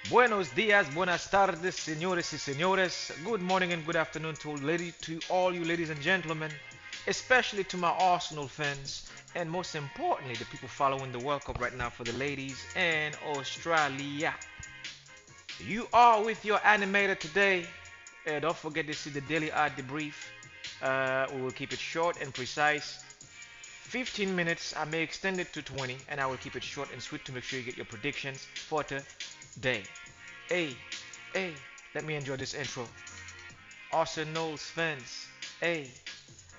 Buenos dias, buenas tardes, señores y señores. Good morning and good afternoon to all you ladies and gentlemen, especially to my Arsenal fans, and most importantly, the people following the World Cup right now for the ladies and Australia. You are with your animator today. Don't forget to see the daily Odd Debrief. We will keep it short and precise. 15 minutes. I may extend it to 20, and I will keep it short and sweet to make sure you get your predictions for today. Hey, hey, let me enjoy this intro. Arsenal's fans, hey,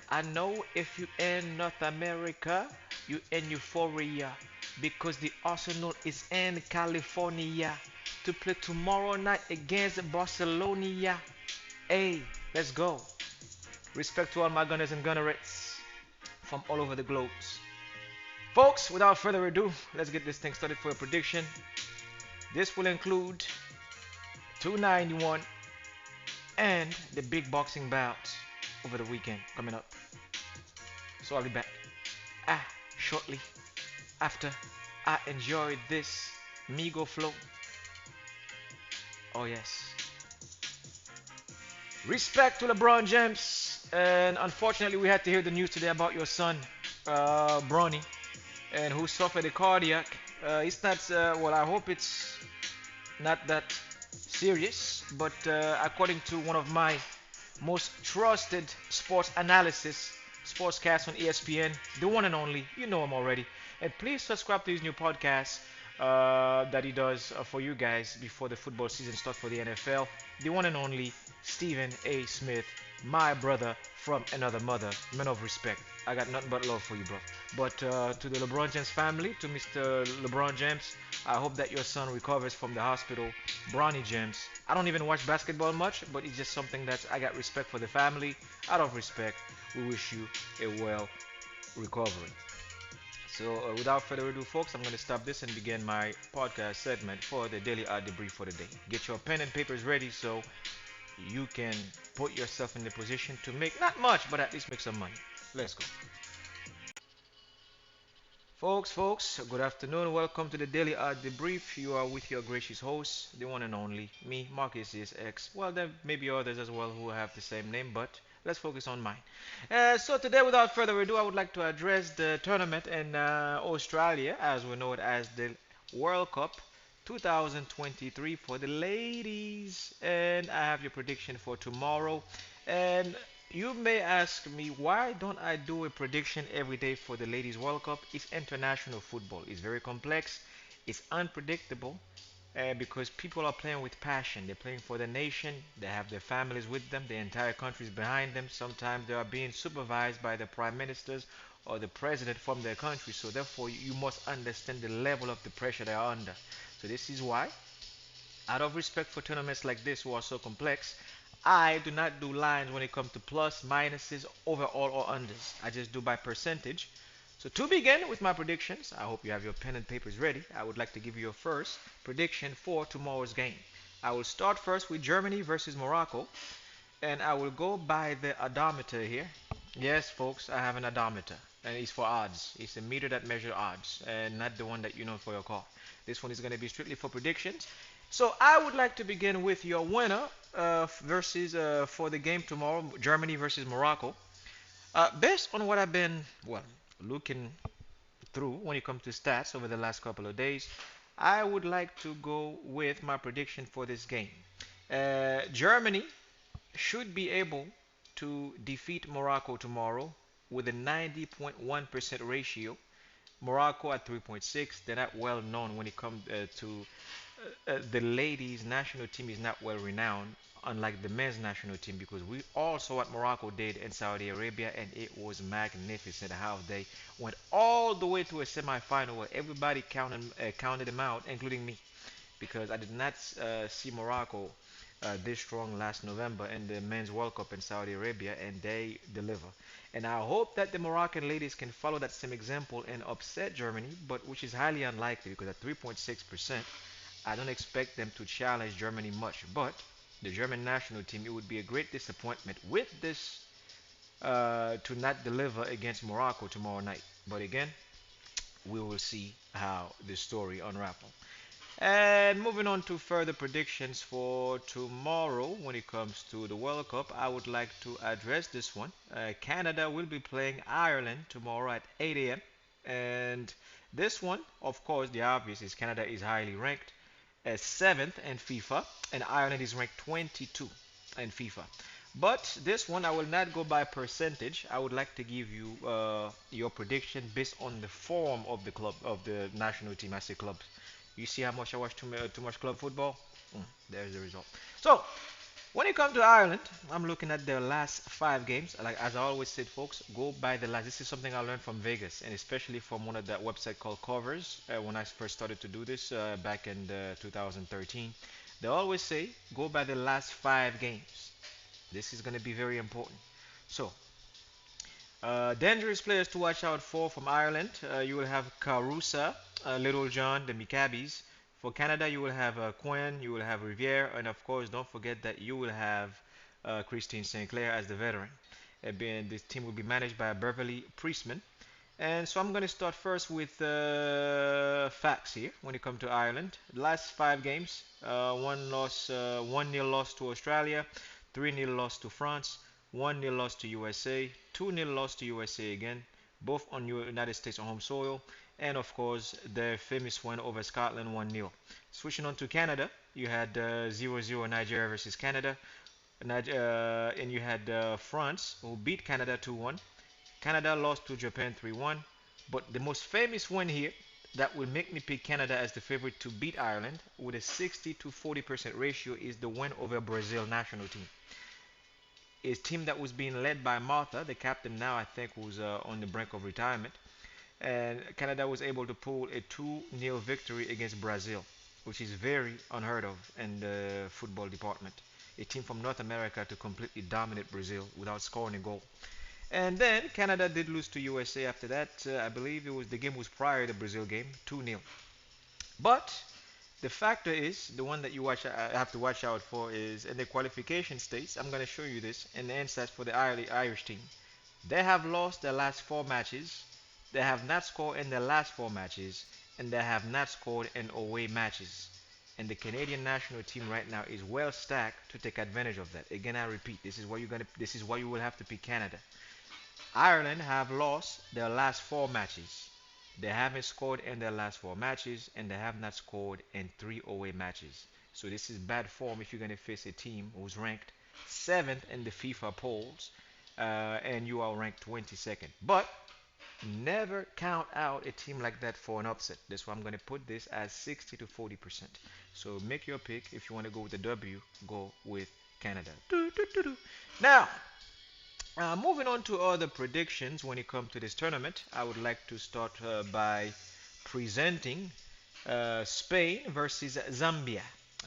I know if you in North America, you in euphoria because the Arsenal is in California to play tomorrow night against Barcelona. Hey, let's go. Respect to all my gunners and gunnerettes from all over the globes. Folks, without further ado, let's get this thing started for a prediction. This will include 291 and the big boxing bout over the weekend coming up. So I'll be back shortly after I enjoy this Migo flow. Oh yes. Respect to LeBron James. And unfortunately, we had to hear the news today about your son, Bronny, and who suffered a cardiac. It's not. Well, I hope it's not that serious. But according to one of my most trusted sports analysis, sportscast on ESPN, the one and only. You know him already. And please subscribe to his new podcast that he does for you guys before the football season starts for the NFL. The one and only Stephen A. Smith, my brother from another mother. Man of respect. I got nothing but love for you, bro. But to the LeBron James family, to Mr. LeBron James, I hope that your son recovers from the hospital. Bronny James. I don't even watch basketball much, but it's just something that I got respect for the family. Out of respect, we wish you a well recovery. So, without further ado, folks, I'm going to stop this and begin my podcast segment for the daily art debrief for the day. Get your pen and papers ready so you can put yourself in the position to make not much, but at least make some money. Let's go. Folks, good afternoon. Welcome to the Daily Art Debrief. You are with your gracious host, the one and only me, Marcus is X. Well, there may be others as well who have the same name, but let's focus on mine. So today, without further ado, I would like to address the tournament in Australia, as we know it as the World Cup 2023 for the ladies. And I have your prediction for tomorrow. And you may ask me, why don't I do a prediction every day for the Ladies World Cup? It's international football. It's very complex. It's unpredictable because people are playing with passion. They're playing for the nation. They have their families with them. The entire country is behind them. Sometimes they are being supervised by the prime ministers or the president from their country. So therefore, you must understand the level of the pressure they are under. So this is why, out of respect for tournaments like this who are so complex, I do not do lines when it comes to plus, minuses, overall, or unders. I just do by percentage. So to begin with my predictions, I hope you have your pen and papers ready. I would like to give you your first prediction for tomorrow's game. I will start first with Germany versus Morocco, and I will go by the odometer here. Yes, folks, I have an odometer, and it's for odds. It's a meter that measures odds, and not the one that you know for your car. This one is going to be strictly for predictions. So I would like to begin with your winner versus for the game tomorrow, Germany versus Morocco. Based on what I've been looking through when it comes to stats over the last couple of days, I would like to go with my prediction for this game. Germany should be able to defeat Morocco tomorrow with a 90.1% ratio. Morocco at 3.6. They're not well known when it comes to the ladies' national team is not well renowned, unlike the men's national team, because we all saw what Morocco did in Saudi Arabia, and it was magnificent how they went all the way to a semifinal where everybody counted them out, including me, because I did not see Morocco this strong last November in the men's World Cup in Saudi Arabia, and they deliver. And I hope that the Moroccan ladies can follow that same example and upset Germany, but which is highly unlikely because at 3.6%, I don't expect them to challenge Germany much. But the German national team, it would be a great disappointment with this to not deliver against Morocco tomorrow night. But again, we will see how the story unravels. And moving on to further predictions for tomorrow when it comes to the World Cup, I would like to address this one. Canada will be playing Ireland tomorrow at 8 a.m. And this one, of course, the obvious is Canada is highly ranked as seventh in FIFA, and Ireland is ranked 22 in FIFA. But this one, I will not go by percentage. I would like to give you your prediction based on the form of the club of the national team. I say clubs. You see how much I watch too much club football? There's the result. So when it comes to Ireland, I'm looking at their last 5 games. Like as I always said, folks, go by the last. This is something I learned from Vegas, and especially from one of that website called Covers. When I first started to do this back in 2013, they always say go by the last 5 games. This is going to be very important. So dangerous players to watch out for from Ireland. You will have Carusa, Little John, the Maccabees. For Canada, you will have Quinn, you will have Riviere, and of course, don't forget that you will have Christine St. Clair as the veteran. This team will be managed by Beverly Priestman. And so I'm going to start first with facts here when it comes to Ireland. The last 5 games, one loss, 1-0 loss to Australia, 3-0 loss to France, 1-0 loss to USA, 2-0 loss to USA again, both on United States on home soil, and of course the famous win over Scotland 1-0. Switching on to Canada, you had 0-0 Nigeria versus Canada, and you had France who beat Canada 2-1. Canada lost to Japan 3-1. But the most famous one here that will make me pick Canada as the favorite to beat Ireland with a 60 to 40% ratio is the win over Brazil national team. A team that was being led by Martha, the captain now I think was on the brink of retirement. And Canada was able to pull a 2-0 victory against Brazil, which is very unheard of in the football department. A team from North America to completely dominate Brazil without scoring a goal. And then Canada did lose to USA after that. I believe the game was prior to the Brazil game, 2-0. But the factor is the one that you have to watch out for is in the qualification states. I'm going to show you this in the insights for the Irish team. They have lost their last 4 matches. They have not scored in their last 4 matches, and they have not scored in away matches. And the Canadian national team right now is well stacked to take advantage of that. Again, I repeat, this is why you will have to pick Canada. Ireland have lost their last 4 matches. They haven't scored in their last 4 matches, and they have not scored in 3 away matches. So this is bad form if you're going to face a team who's ranked seventh in the FIFA polls, and you are ranked 22nd. But never count out a team like that for an upset. That's why I'm going to put this as 60 to 40%. So make your pick. If you want to go with the W, go with Canada. Now, moving on to other predictions when it comes to this tournament, I would like to start by presenting Spain versus Zambia.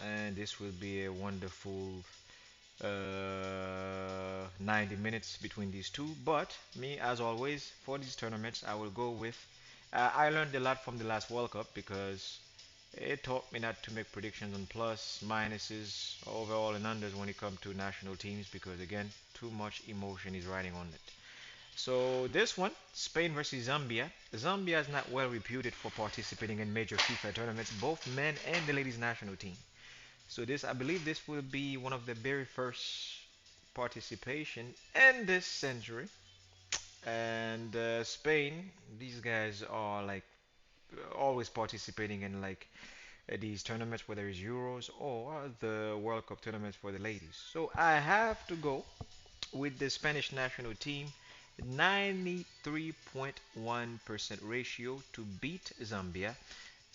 And this will be a wonderful 90 minutes between these two. But me, as always, for these tournaments, I will go with. I learned a lot from the last World Cup because it taught me not to make predictions on plus, minuses, overall, and unders when it comes to national teams because, again, too much emotion is riding on it. So this one, Spain versus Zambia. Zambia is not well reputed for participating in major FIFA tournaments, both men and the ladies national team. So this, I believe, this will be one of the very first participation in this century. And Spain, these guys are like always participating in like these tournaments, whether it's Euros or the World Cup tournaments for the ladies. So I have to go with the Spanish national team, 93.1% ratio to beat Zambia.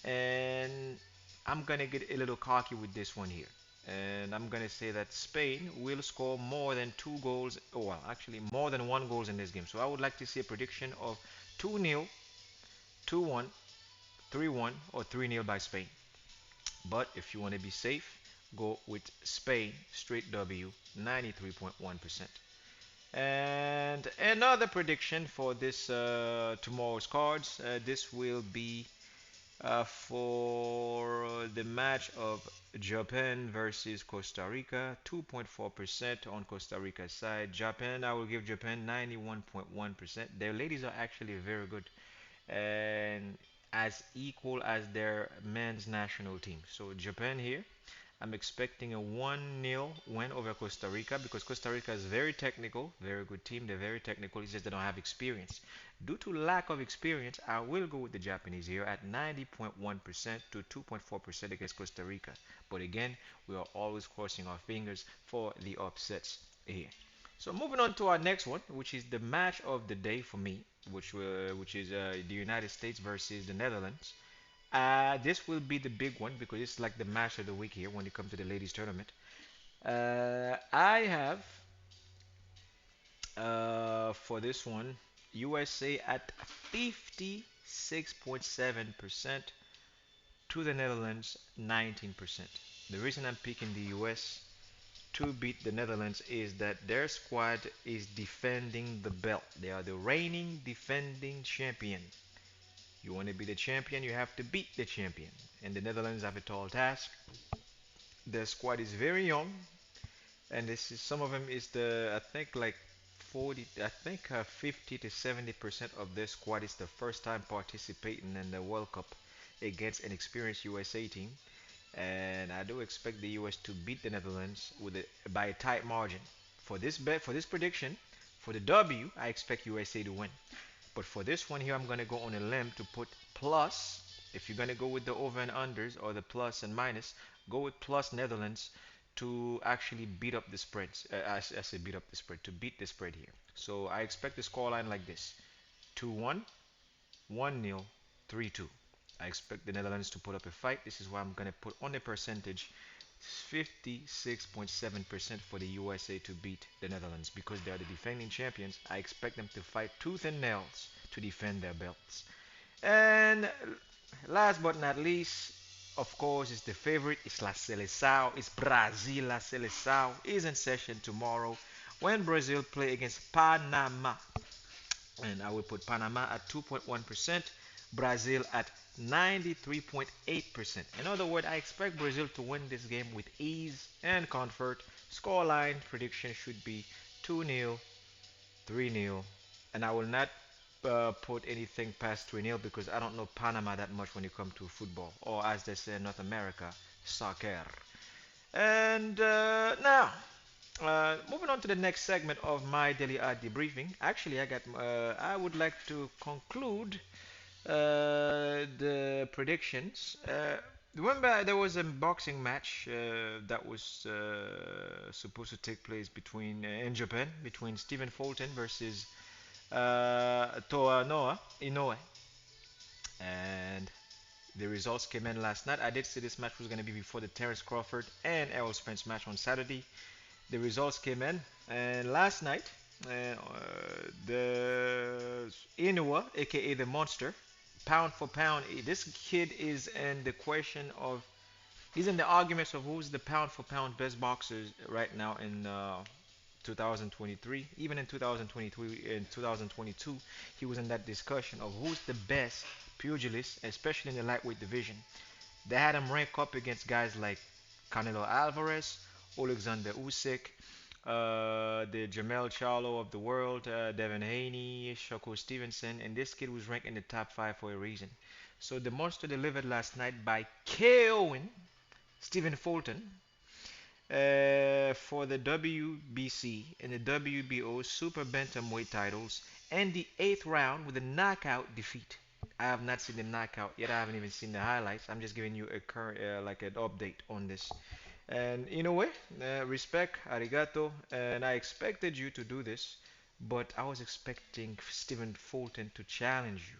And I'm going to get a little cocky with this one here. And I'm going to say that Spain will score more than 2 goals, or well, actually more than 1 goal in this game. So I would like to see a prediction of 2-0, 2-1, 3-1, or 3-0 by Spain. But if you want to be safe, go with Spain straight W, 93.1%. And another prediction for this tomorrow's cards. This will be for the match of Japan versus Costa Rica. 2.4% on Costa Rica's side. Japan, I will give Japan 91.1%. Their ladies are actually very good. And as equal as their men's national team. So Japan here, I'm expecting a 1-0 win over Costa Rica because Costa Rica is very technical, very good team. They're very technical. It's just they don't have experience. Due to lack of experience, I will go with the Japanese here at 90.1% to 2.4% against Costa Rica. But again, we are always crossing our fingers for the upsets here. So moving on to our next one, which is the match of the day for me, which is the United States versus the Netherlands. This will be the big one because it's like the match of the week here when it comes to the ladies tournament. I have for this one USA at 56.7% to the Netherlands 19%. The reason I'm picking the US to beat the Netherlands is that their squad is defending the belt. They are the reigning defending champion. You want to be the champion, you have to beat the champion. And the Netherlands have a tall task. Their squad is very young, and this is some of them is the I think like 40, I think 50 to 70% of their squad is the first time participating in the World Cup against an experienced USA team. And I do expect the US to beat the Netherlands by a tight margin. For this prediction, for the W, I expect USA to win. But for this one here, I'm gonna go on a limb to put plus. If you're gonna go with the over and unders or the plus and minus, go with plus Netherlands to actually beat up the spreads. I say beat up the spread to beat the spread here. So I expect the scoreline like this: 2-1, 1-0, 3-2. I expect the Netherlands to put up a fight. This is why I'm gonna put on the percentage 56.7% for the USA to beat the Netherlands because they are the defending champions. I expect them to fight tooth and nails to defend their belts. And last but not least, of course, is the favorite. It's La Seleção. It's Brazil. La Seleção is in session tomorrow when Brazil play against Panama. And I will put Panama at 2.1%, Brazil at 93.8%. In other words, I expect Brazil to win this game with ease and comfort. Scoreline prediction should be 2-0, 3-0, and I will not put anything past 3-0 because I don't know Panama that much when it comes to football, or as they say in North America, soccer. And now, moving on to the next segment of my daily art debriefing. Actually, I would like to conclude the predictions. Remember, there was a boxing match that was supposed to take place between in Japan between Stephen Fulton versus Toa Noah Inoue, and the results came in last night. I did say this match was going to be before the Terence Crawford and Errol Spence match on Saturday. The results came in, and last night, the Inoue, aka the Monster, pound for pound, this kid is in the question of, he's in the arguments of who's the pound for pound best boxers right now in 2023. Even in 2023 and 2022, he was in that discussion of who's the best pugilist, especially in the lightweight division. They had him rank up against guys like Canelo Alvarez, Alexander Usyk, the Jamel Charlo of the world, Devin Haney, Shoko Stevenson, and this kid was ranked in the top five for a reason. So the monster delivered last night by KOing Stephen Fulton for the WBC and the WBO Super Bantamweight titles and the eighth round with a knockout defeat. I have not seen the knockout yet. I haven't even seen the highlights. I'm just giving you a current, like an update on this. And in a way, respect, arigato, and I expected you to do this, but I was expecting Stephen Fulton to challenge you.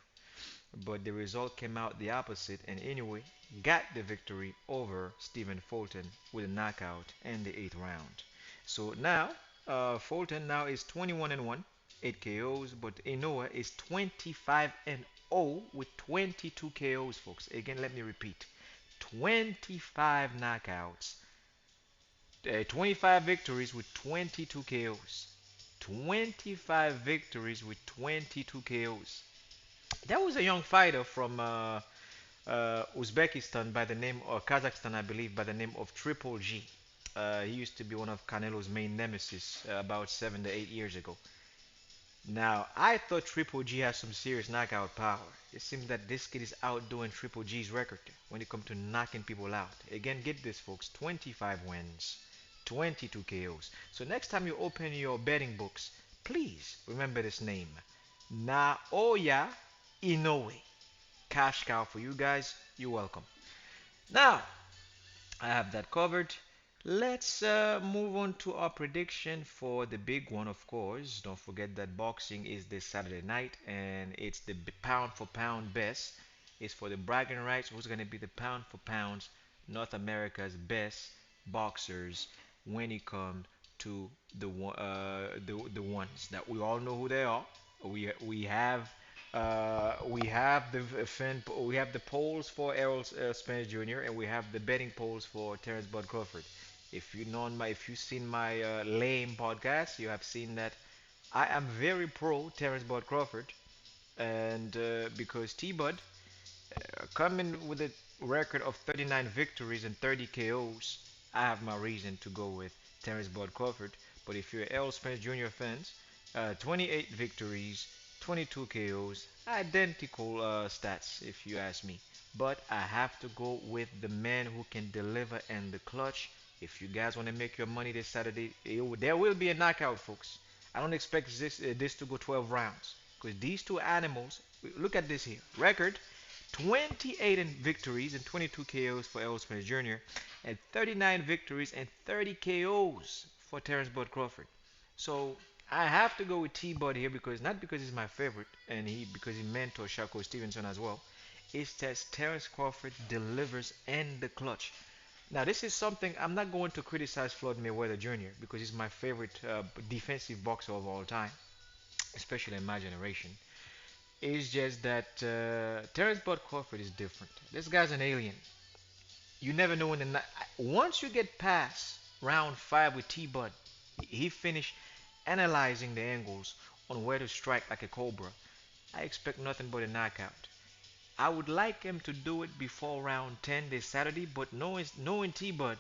But the result came out the opposite, and anyway, got the victory over Stephen Fulton with a knockout in the eighth round. So now, Fulton now is 21 and 1, 8 KOs, but Inoue is 25 and 0 with 22 KOs, folks. Again, let me repeat: 25 knockouts, 25 victories with 22 KOs. 25 victories with 22 KOs. There was a young fighter from Uzbekistan by the name, or Kazakhstan, I believe, by the name of Triple G. He used to be one of Canelo's main nemesis about 7 to 8 years ago. Now, I thought Triple G has some serious knockout power. It seems that this kid is outdoing Triple G's record when it comes to knocking people out. Again, get this, folks: 25 wins, 22 KOs. So next time you open your betting books, please remember this name: Naoya Inoue. Cash cow for you guys. You're welcome. Now, I have that covered. Let's move on to our prediction for the big one, of course. Don't forget that boxing is this Saturday night, and it's the pound for pound best. It's for the bragging rights. Who's going to be the pound for pounds North America's best boxers when it comes to the ones that we all know who they are. We have the polls for Errol Spence Jr. and we have the betting polls for Terrence Bud Crawford. If you've seen my lame podcast, you have seen that I am very pro Terrence Bud Crawford, and because T Bud coming with a record of 39 victories and 30 KOs, I have my reason to go with Terrence Bud Crawford. But if you're Errol Spence Jr. fans, 28 victories, 22 KOs, identical stats if you ask me. But I have to go with the man who can deliver in the clutch. If you guys want to make your money this Saturday, there will be a knockout, folks. I don't expect this to go 12 rounds because these two animals. Look at this here record: 28 in victories and 22 KOs for Errol Spence Jr. and 39 victories and 30 KOs for Terrence Bud Crawford. So I have to go with T Bud here because not because he's my favorite and because he mentors Shakur Stevenson as well. It's that Terrence Crawford delivers in the clutch. Now this is something I'm not going to criticize Floyd Mayweather Jr. because he's my favorite defensive boxer of all time, especially in my generation. It's just that Terrence Bud Crawford is different. This guy's an alien. You never know when once you get past round five with T Bud, he finished analyzing the angles on where to strike like a cobra. I expect nothing but a knockout. I would like him to do it before round 10 this Saturday, but knowing T Bud,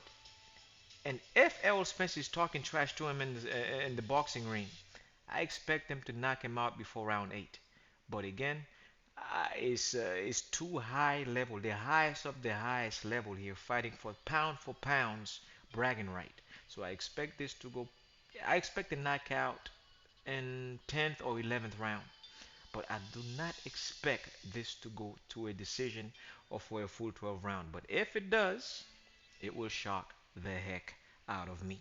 and if Errol Spence is talking trash to him in the boxing ring, I expect them to knock him out before round 8. But again, it's too high level, the highest of the highest level here, fighting for pounds bragging right. So I expect a knockout in 10th or 11th round. But I do not expect this to go to a decision or for a full 12 round. But if it does, it will shock the heck out of me.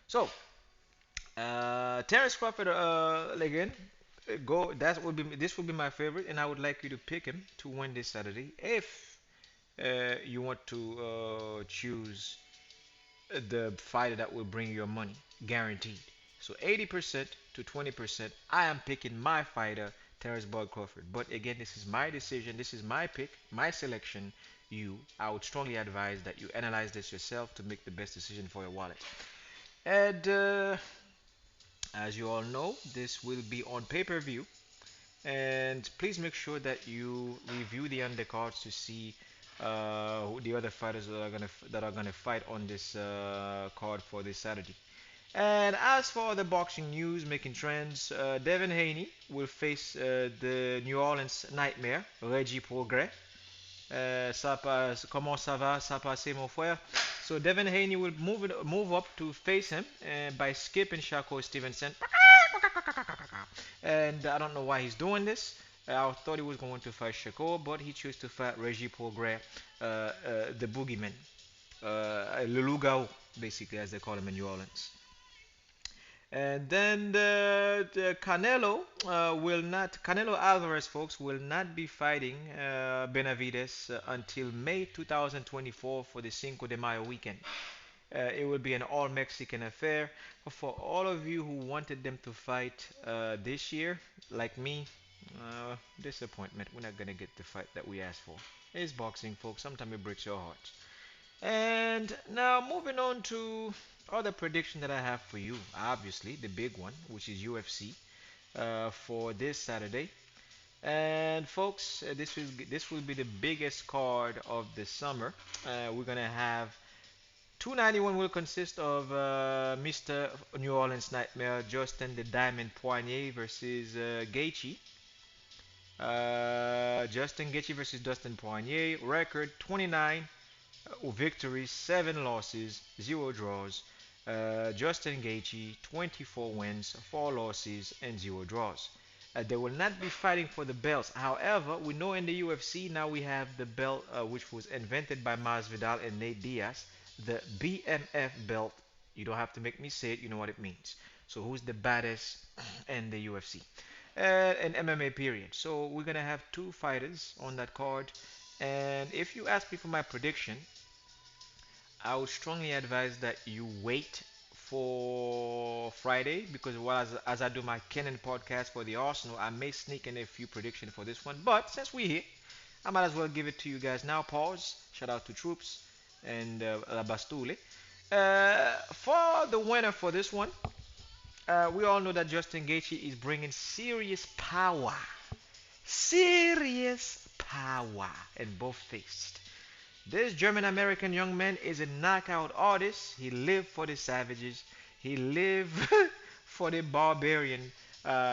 So Terrence Crawford, again, go. That would be this would be my favorite, and I would like you to pick him to win this Saturday. If you want to choose the fighter that will bring your money, guaranteed. So 80% to 20%, I am picking my fighter, Terrence Bud Crawford. But again, this is my decision. This is my pick, my selection. I would strongly advise that you analyze this yourself to make the best decision for your wallet. And as you all know, this will be on pay-per-view, and please make sure that you review the undercards to see who the other fighters that are gonna fight on this card for this Saturday. And as for the boxing news making trends, Devin Haney will face the New Orleans Nightmare, Reggie Progrès. Comment ça va, ça passe, mon frère? So Devin Haney will move up to face him by skipping Shakur Stevenson. And I don't know why he's doing this. I thought he was going to fight Shakur, but he chose to fight Reggie Prograis, the boogeyman, Le Loup basically, as they call him in New Orleans. And then the Canelo Alvarez, folks, will not be fighting Benavides until May 2024 for the Cinco de Mayo weekend. It will be an all Mexican affair. For all of you who wanted them to fight this year, like me, disappointment. We're not gonna get the fight that we asked for. It's boxing, folks. Sometimes it breaks your heart. And now moving on to other prediction that I have for you. Obviously, the big one, which is UFC for this Saturday. And folks, this will be the biggest card of the summer. We're gonna have 291 will consist of Mr. New Orleans Nightmare Justin the Diamond Poirier versus Gaethje. Justin Gaethje versus Dustin Poirier. Record 29 victories, 7 losses, 0 draws. Justin Gaethje 24 wins, 4 losses, and 0 draws. They will not be fighting for the belts. However, we know in the UFC now we have the belt which was invented by Masvidal and Nate Diaz, the BMF belt. You don't have to make me say it. You know what it means. So who's the baddest in the UFC? And MMA period. So we're gonna have two fighters on that card. And if you ask me for my prediction, I would strongly advise that you wait for Friday because as I do my Canon podcast for the Arsenal, I may sneak in a few predictions for this one. But since we're here, I might as well give it to you guys now. Pause. Shout out to Troops and La Bastule. For the winner for this one, we all know that Justin Gaethje is bringing serious power in both fists. This German American young man is a knockout artist. He lived for the savages. He lived for the barbarian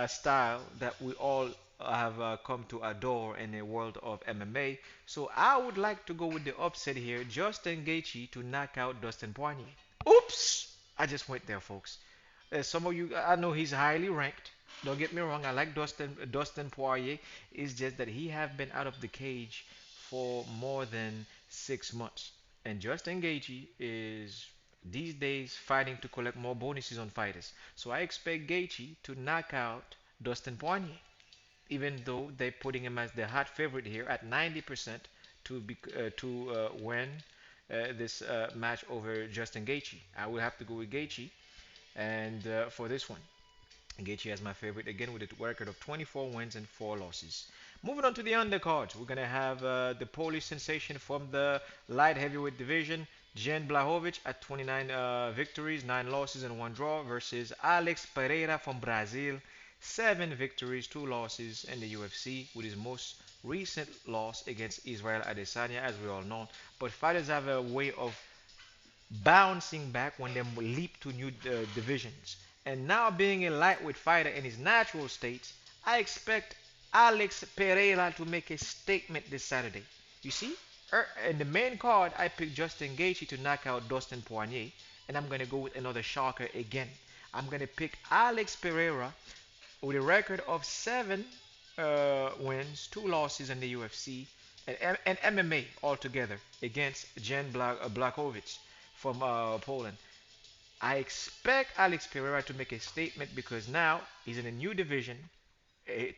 style that we all have come to adore in the world of MMA. So I would like to go with the upset here. Justin Gaethje to knock out Dustin Poirier. Oops! I just went there, folks. Some of you, I know he's highly ranked. Don't get me wrong. I like Dustin Poirier. It's just that he have been out of the cage for more than 6 months, and Justin Gaethje is these days fighting to collect more bonuses on fighters. So I expect Gaethje to knock out Dustin Poirier, even though they're putting him as the hot favorite here at 90% to win this match over Justin Gaethje. I will have to go with Gaethje, and for this one. Gaethje as my favorite again with a record of 24 wins and 4 losses. Moving on to the undercards, we're gonna have the Polish sensation from the light heavyweight division, Jan Blachowicz at 29 victories, 9 losses and 1 draw versus Alex Pereira from Brazil, 7 victories, 2 losses in the UFC with his most recent loss against Israel Adesanya, as we all know. But fighters have a way of bouncing back when they leap to new divisions. And now being a lightweight fighter in his natural state, I expect Alex Pereira to make a statement this Saturday. You see, in the main card, I picked Justin Gaethje to knock out Dustin Poirier, and I'm gonna go with another shocker again. I'm gonna pick Alex Pereira with a record of 7 wins, 2 losses in the UFC, and MMA altogether against Jan Blachowicz from Poland. I expect Alex Pereira to make a statement because now he's in a new division.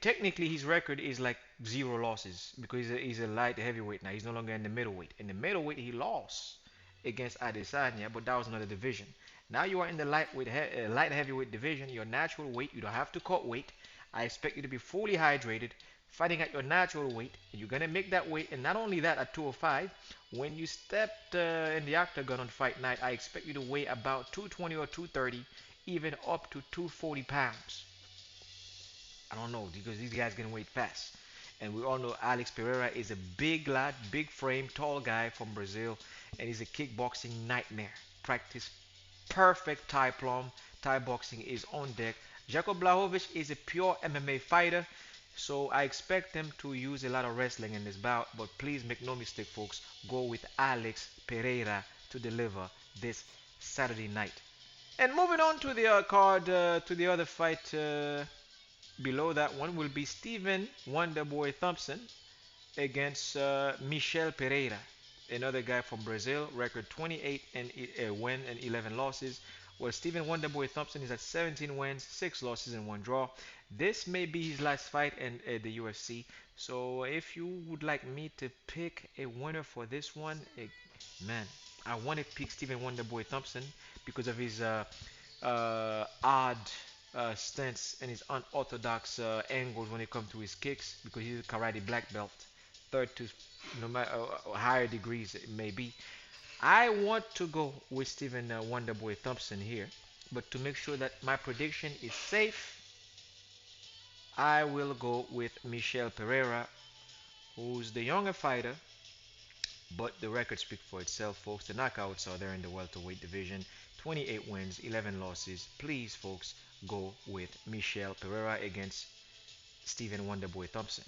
Technically, his record is like 0 losses because he's a light heavyweight now. He's no longer in the middleweight. In the middleweight, he lost against Adesanya, but that was another division. Now you are in the light heavyweight division, your natural weight. You don't have to cut weight. I expect you to be fully hydrated, fighting at your natural weight. You're gonna make that weight, and not only that, at 205, when you stepped in the octagon on fight night, I expect you to weigh about 220 or 230, even up to 240 pounds. I don't know because these guys can weight fast. And we all know Alex Pereira is a big lad, big frame, tall guy from Brazil, and he's a kickboxing nightmare. Practice perfect Thai plum. Thai boxing is on deck. Jacob Blachowicz is a pure MMA fighter, so I expect them to use a lot of wrestling in this bout. But please make no mistake, folks. Go with Alex Pereira to deliver this Saturday night. And moving on to the card, to the other fight below that one will be Stephen Wonderboy Thompson against Michel Pereira, another guy from Brazil. Record 28 and win and 11 losses. Well, Stephen Wonderboy Thompson is at 17 wins, 6 losses, and 1 draw. This may be his last fight in the UFC. So if you would like me to pick a winner for this one, man, I want to pick Stephen Wonderboy Thompson because of his odd stance and his unorthodox angles when it comes to his kicks because he's a karate black belt, third to no matter higher degrees it may be. I want to go with Stephen Wonderboy Thompson here, but to make sure that my prediction is safe, I will go with Michel Pereira, who's the younger fighter, but the record speaks for itself, folks. The knockouts are there in the welterweight division. 28 wins, 11 losses. Please, folks, go with Michel Pereira against Stephen Wonderboy Thompson.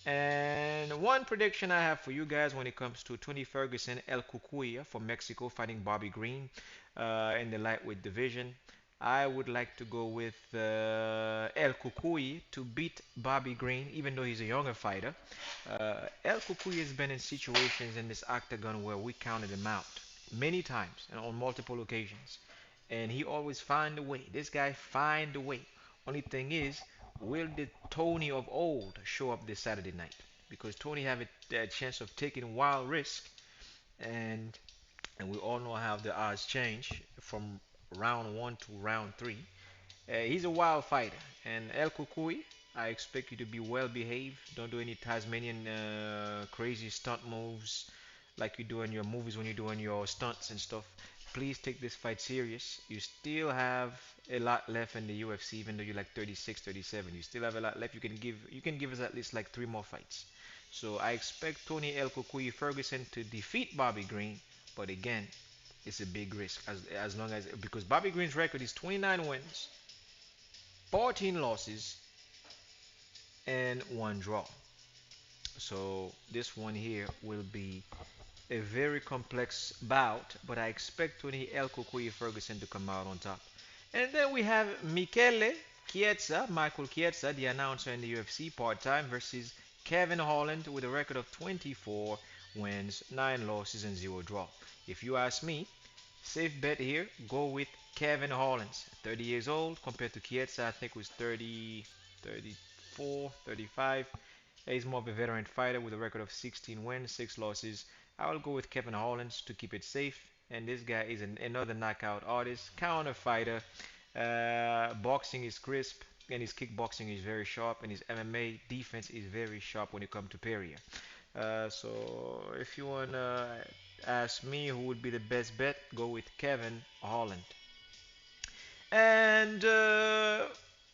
And one prediction I have for you guys when it comes to Tony Ferguson, El Cucuya from Mexico fighting Bobby Green in the lightweight division. I would like to go with El Cucuy to beat Bobby Green, even though he's a younger fighter. El Cucuy has been in situations in this octagon where we counted him out many times and on multiple occasions, and he always find a way. This guy find a way. Only thing is, will the Tony of old show up this Saturday night? Because Tony have a chance of taking wild risk, and we all know how the odds change from round one to round three. He's a wild fighter, and El Kukui, I expect you to be well behaved. Don't do any Tasmanian crazy stunt moves like you do in your movies when you're doing your stunts and stuff. Please take this fight serious. You still have a lot left in the UFC, even though you're like 36, 37. You still have a lot left. You can give us at least like three more fights. So I expect Tony El Kukui Ferguson to defeat Bobby Green, but again, it's a big risk as long as because Bobby Green's record is 29 wins, 14 losses, and one draw. So this one here will be a very complex bout, but I expect Tony El Cucuy Ferguson to come out on top. And then we have Michael Chiesa, the announcer in the UFC part-time, versus Kevin Holland with a record of 24 wins, 9 losses, and 0 draw. If you ask me, safe bet here, go with Kevin Hollands, 30 years old, compared to Chiesa, I think was 30, 34, 35. He's more of a veteran fighter with a record of 16 wins, 6 losses. I will go with Kevin Hollands to keep it safe. And this guy is another knockout artist, counter fighter. Boxing is crisp, and his kickboxing is very sharp, and his MMA defense is very sharp when it comes to Perrier. So if you wanna ask me who would be the best bet, go with Kevin Holland. And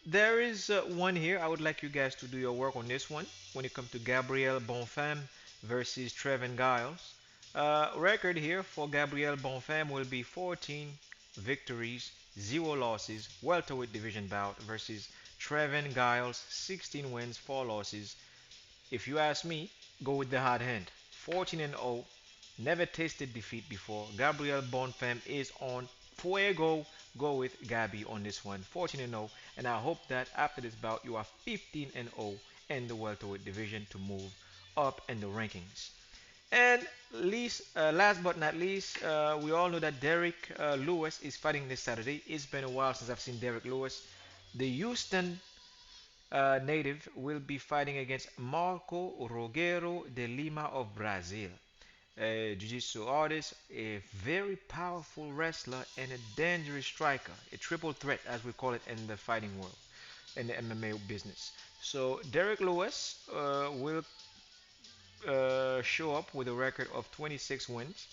there is one here. I would like you guys to do your work on this one when it comes to Gabriel Bonfim versus Trevin Giles. Record here for Gabriel Bonfim will be 14 victories, 0 losses, welterweight division bout versus Trevin Giles, 16 wins, 4 losses. If you ask me, go with the hard hand. 14 and 0, never tasted defeat before. Gabriel Bonfim is on fuego. Go with Gabby on this one, 14 and 0, and I hope that after this bout you are 15 and 0 in the welterweight division to move up in the rankings. And last but not least, we all know that Derek Lewis is fighting this Saturday. It's been a while since I've seen Derek Lewis. The Houston native will be fighting against Marco Rogero de Lima of Brazil. A jiu-jitsu artist, a very powerful wrestler, and a dangerous striker. A triple threat, as we call it in the fighting world, in the MMA business. So Derek Lewis will show up with a record of 26 wins,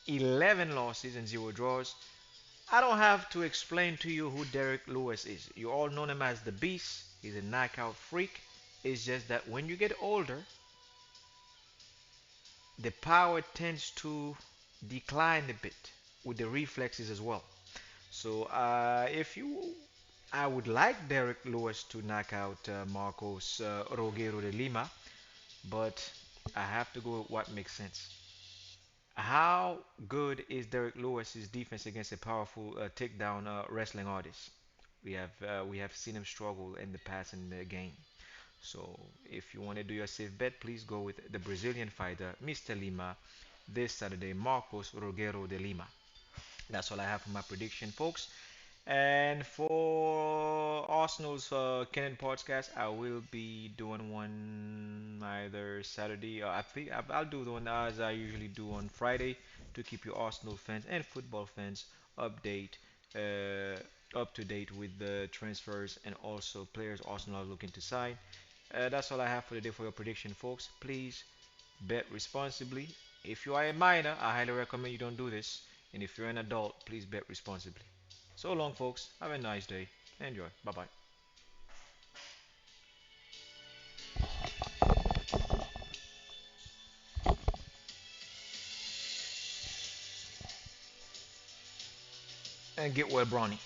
11 losses, and 0 draws. I don't have to explain to you who Derek Lewis is. You all know him as the Beast. He's a knockout freak. It's just that when you get older, the power tends to decline a bit with the reflexes as well. So if you, I would like Derek Lewis to knock out Marcos Rogero de Lima, but I have to go with what makes sense. How good is Derek Lewis's defense against a powerful takedown wrestling artist? We have seen him struggle in the past in the game. So if you want to do your safe bet, please go with the Brazilian fighter Mr. Lima this Saturday, Marcos Rogero de Lima. That's all I have for my prediction, folks. And for Arsenal's Canon podcast, I will be doing one either Saturday or I think I'll do the one as I usually do on Friday to keep you Arsenal fans and football fans update uh, up to date with the transfers and also players Arsenal are looking to sign. That's all I have for the day for your prediction, folks. Please bet responsibly. If you are a minor, I highly recommend you don't do this. And if you're an adult, please bet responsibly. So long, folks. Have a nice day. Enjoy. Bye bye. and get well, Brownie.